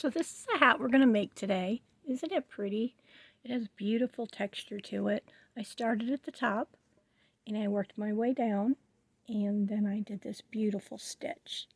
So this is the hat we're going to make today. Isn't it pretty? It has beautiful texture to it. I started at the top and I worked my way down, and then I did this beautiful stitch,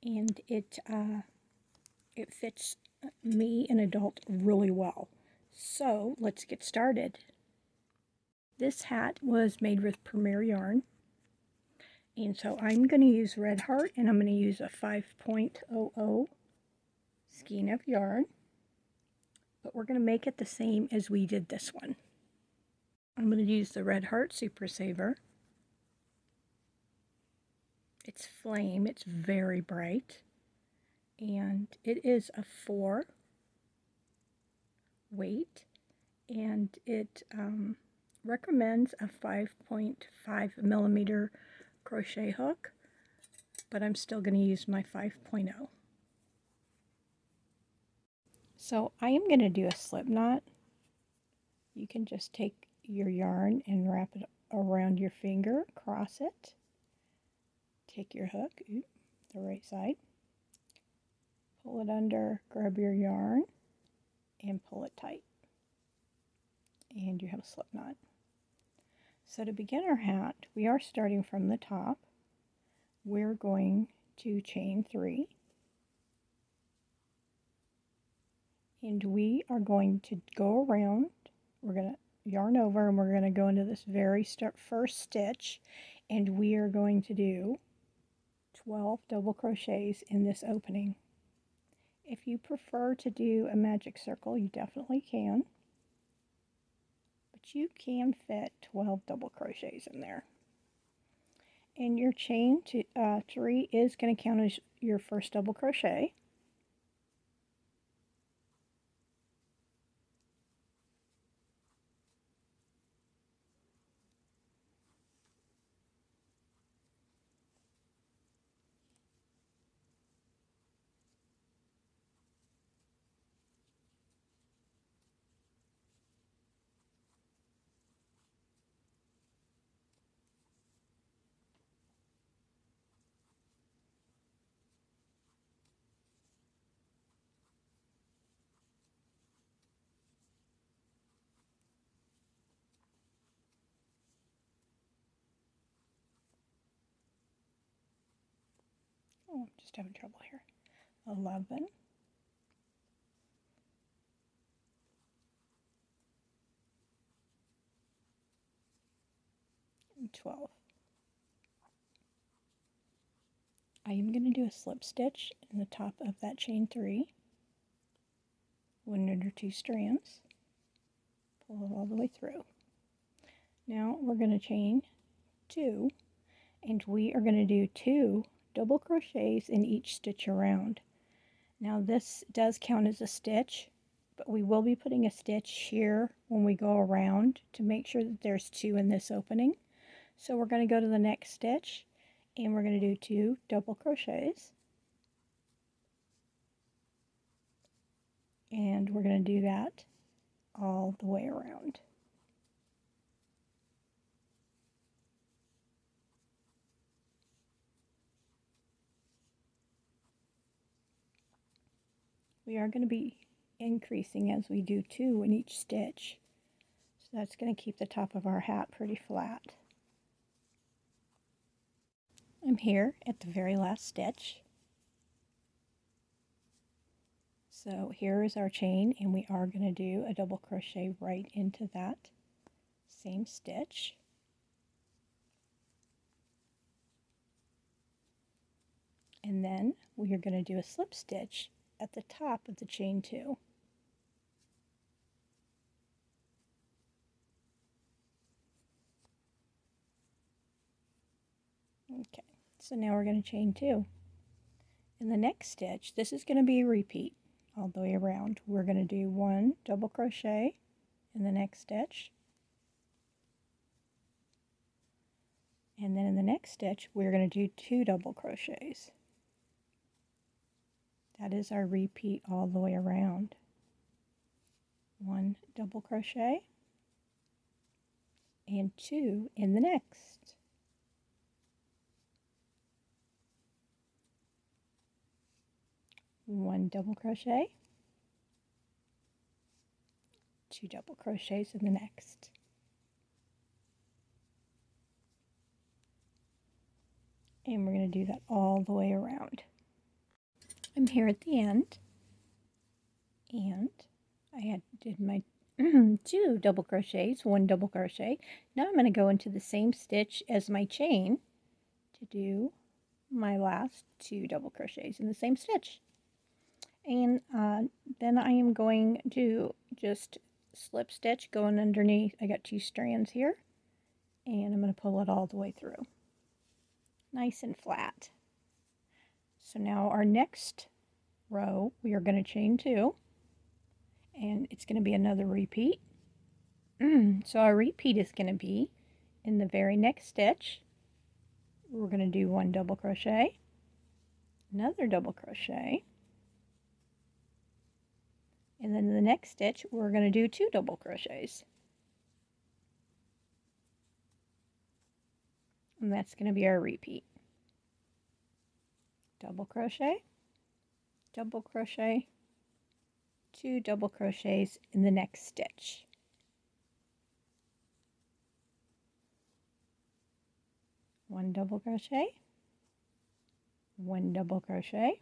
and it fits me, an adult, really well. So let's get started. This hat was made with Premier yarn, and so I'm going to use Red Heart, and I'm going to use a 5.00 skein of yarn. But we're going to make it the same as we did this one. I'm going to use the Red Heart Super Saver. It's flame, it's very bright, and it is a 4 weight, and it recommends a 5.5 millimeter crochet hook, but I'm still going to use my 5.0. So I am going to do a slip knot. You can just take your yarn and wrap it around your finger, cross it, take your hook, the right side, pull it under, grab your yarn, and pull it tight. And you have a slip knot. So to begin our hat, we are starting from the top. We're going to chain 3. And we are going to go around, we're going to yarn over, and we're going to go into this very first stitch, and we are going to do 12 double crochets in this opening. If you prefer to do a magic circle, you definitely can, but you can fit 12 double crochets in there. And your chain 3 is going to count as your first double crochet. Oh, I'm just having trouble here. 11, 12. I am going to do a slip stitch in the top of that chain 3, 1 under 2 strands, pull it all the way through. Now we're going to chain 2, and we are going to do 2 double crochets in each stitch around. Now this does count as a stitch, but we will be putting a stitch here when we go around to make sure that there's 2 in this opening. So we're going to go to the next stitch, and we're going to do 2 double crochets, and we're going to do that all the way around. We are going to be increasing as we do 2 in each stitch, so that's going to keep the top of our hat pretty flat. I'm here at the very last stitch. So here is our chain, and we are going to do a double crochet right into that same stitch. And then we are going to do a slip stitch at the top of the chain 2. Okay, so now we're going to chain 2. In the next stitch, this is going to be a repeat all the way around. We're going to do 1 double crochet in the next stitch, and then in the next stitch we're going to do 2 double crochets. That is our repeat all the way around. 1 double crochet and 2 in the next. 1 double crochet, 2 double crochets in the next. And we're going to do that all the way around. I'm here at the end, and I did my 2 double crochets, 1 double crochet. Now I'm going to go into the same stitch as my chain to do my last 2 double crochets in the same stitch. And then I am going to just slip stitch going underneath. I got 2 strands here, and I'm going to pull it all the way through. Nice and flat. So now our next row, we are going to chain 2, and it's going to be another repeat. So our repeat is going to be in the very next stitch. We're going to do 1 double crochet, another double crochet, and then in the next stitch we're going to do 2 double crochets. And that's going to be our repeat. Double crochet, 2 double crochets in the next stitch. One double crochet, 1 double crochet,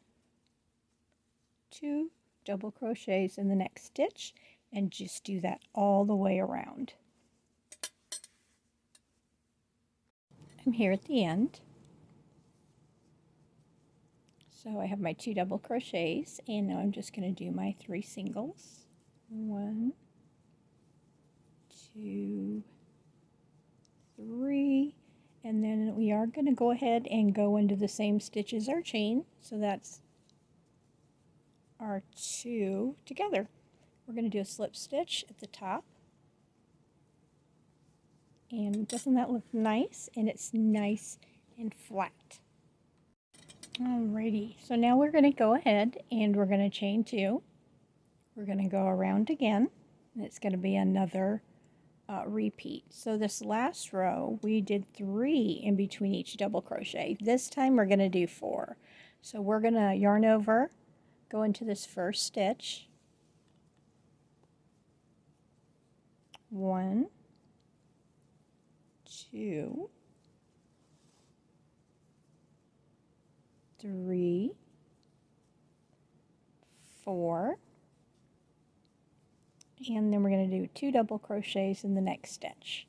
2 double crochets in the next stitch, and just do that all the way around. I'm here at the end. So I have my 2 double crochets, and now I'm just going to do my 3 singles. 1, 2, 3, and then we are going to go ahead and go into the same stitch as our chain. So that's our 2 together. We're going to do a slip stitch at the top. And doesn't that look nice? And it's nice and flat. Alrighty, so now we're going to go ahead and we're going to chain 2. We're going to go around again, and it's going to be another repeat. So this last row we did 3 in between each double crochet. This time we're going to do 4. So we're going to yarn over, go into this first stitch, 1, 2, 3, 4, and then we're going to do 2 double crochets in the next stitch.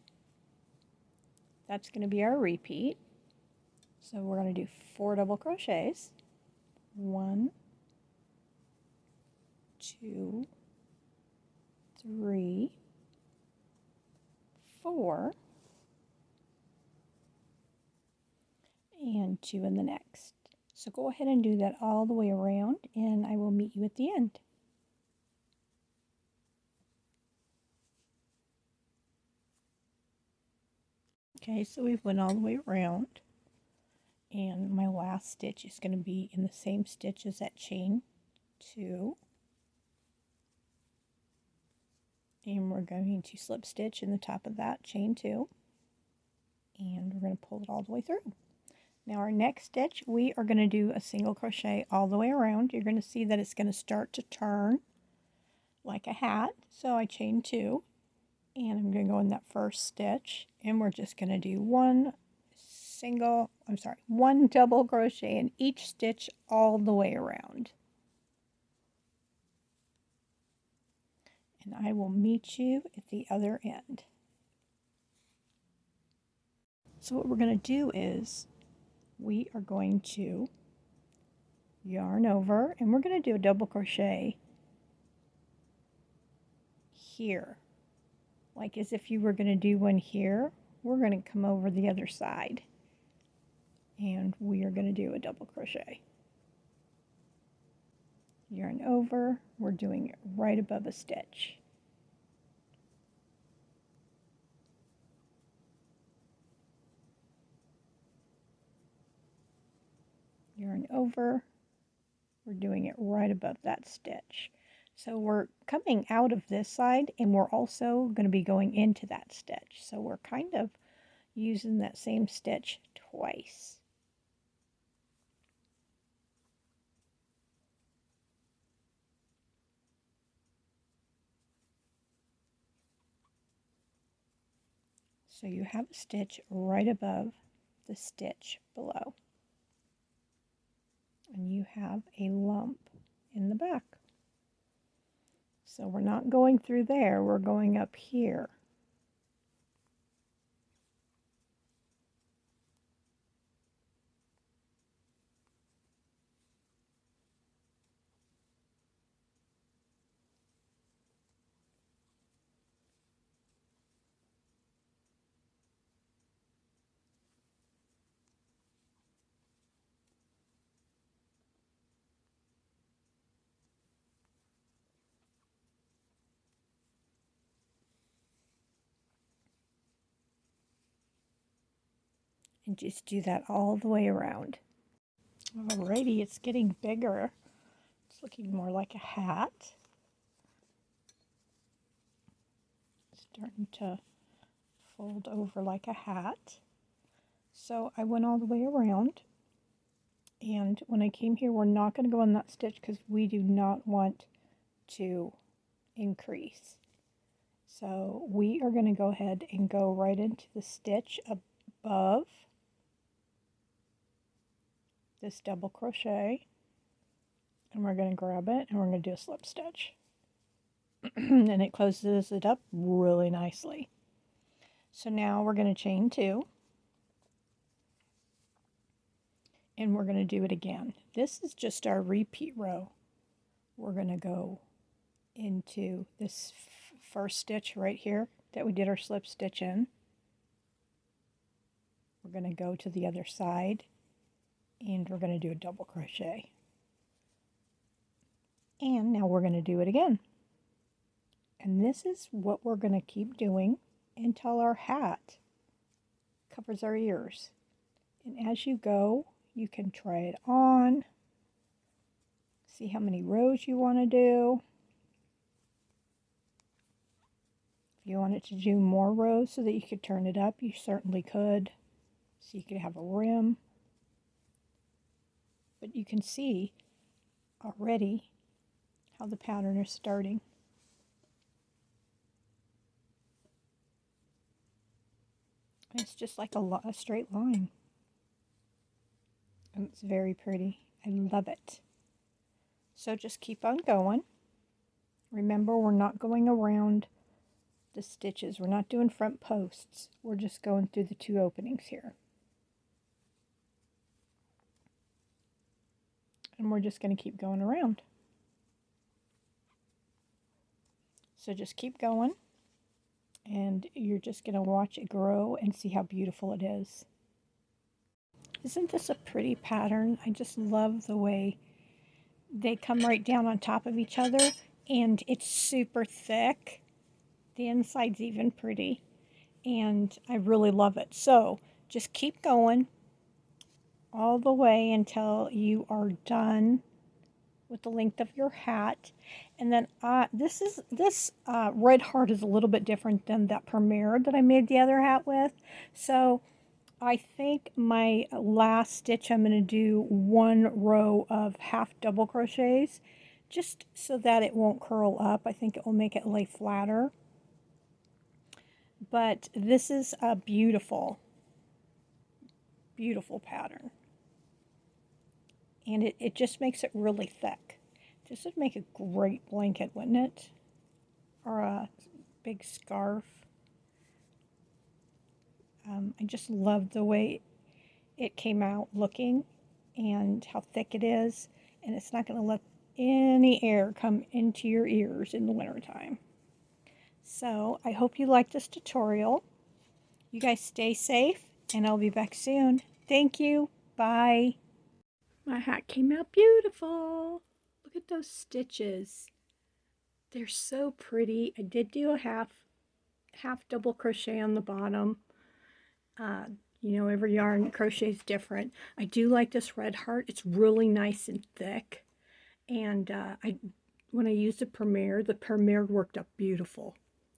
That's going to be our repeat. So we're going to do 4 double crochets. 1, 2, 3, 4, and 2 in the next. So go ahead and do that all the way around, and I will meet you at the end. Okay, so we've went all the way around, and my last stitch is going to be in the same stitch as that chain 2, and we're going to slip stitch in the top of that chain 2, and we're going to pull it all the way through. Now our next stitch, we are going to do a single crochet all the way around. You're going to see that it's going to start to turn like a hat. So I chain 2, and I'm going to go in that first stitch, and we're just going to do 1 double crochet in each stitch all the way around. And I will meet you at the other end. So what we're going to do is we are going to yarn over, and we're going to do a double crochet here, like as if you were going to do one here. We're going to come over the other side, and we are going to do a double crochet. Yarn over, we're doing it right above a stitch. Yarn over, we're doing it right above that stitch. So we're coming out of this side, and we're also going to be going into that stitch. So we're kind of using that same stitch twice. So you have a stitch right above the stitch below. And you have a lump in the back. So we're not going through there, we're going up here. And just do that all the way around. Alrighty, it's getting bigger. It's looking more like a hat. Starting to fold over like a hat. So I went all the way around, and when I came here, we're not going to go on that stitch because we do not want to increase. So we are going to go ahead and go right into the stitch above this double crochet, and we're going to grab it and we're going to do a slip stitch. And it closes it up really nicely. So now we're going to chain 2, and we're going to do it again. This is just our repeat row. We're going to go into this first stitch right here that we did our slip stitch in. We're going to go to the other side, and we're going to do a double crochet. And now we're going to do it again. And this is what we're going to keep doing until our hat covers our ears. And as you go, you can try it on, see how many rows you want to do. If you wanted to do more rows so that you could turn it up, you certainly could. So you could have a rim. But you can see already how the pattern is starting. And it's just like a straight line. And it's very pretty. I love it. So just keep on going. Remember, we're not going around the stitches. We're not doing front posts. We're just going through the 2 openings here. And we're just going to keep going around. So just keep going, and you're just going to watch it grow and see how beautiful it is. Isn't this a pretty pattern? I just love the way they come right down on top of each other, and it's super thick. The inside's even pretty, and I really love it. So just keep going all the way until you are done with the length of your hat. And then this red heart is a little bit different than that Premier that I made the other hat with. So I think my last stitch I'm going to do 1 row of half double crochets just so that it won't curl up. I think it will make it lay flatter. But this is a beautiful, beautiful pattern. And it just makes it really thick. This would make a great blanket, wouldn't it? Or a big scarf. I just love the way it came out looking and how thick it is. And it's not going to let any air come into your ears in the wintertime. So I hope you liked this tutorial. You guys stay safe, and I'll be back soon. Thank you. Bye. My hat came out beautiful. Look at those stitches. They're so pretty. I did do a half double crochet on the bottom. You know, every yarn crochet is different. I do like this red heart. It's really nice and thick. And when I used the Premier worked up beautiful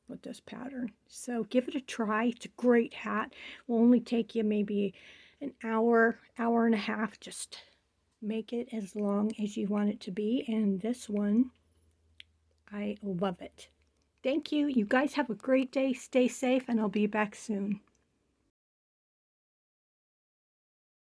with this pattern. So give it a try. It's a great hat. It will only take you maybe an hour and a half. Just make it as long as you want it to be. And this one, I love it. Thank you. You guys have a great day. Stay safe, and I'll be back soon.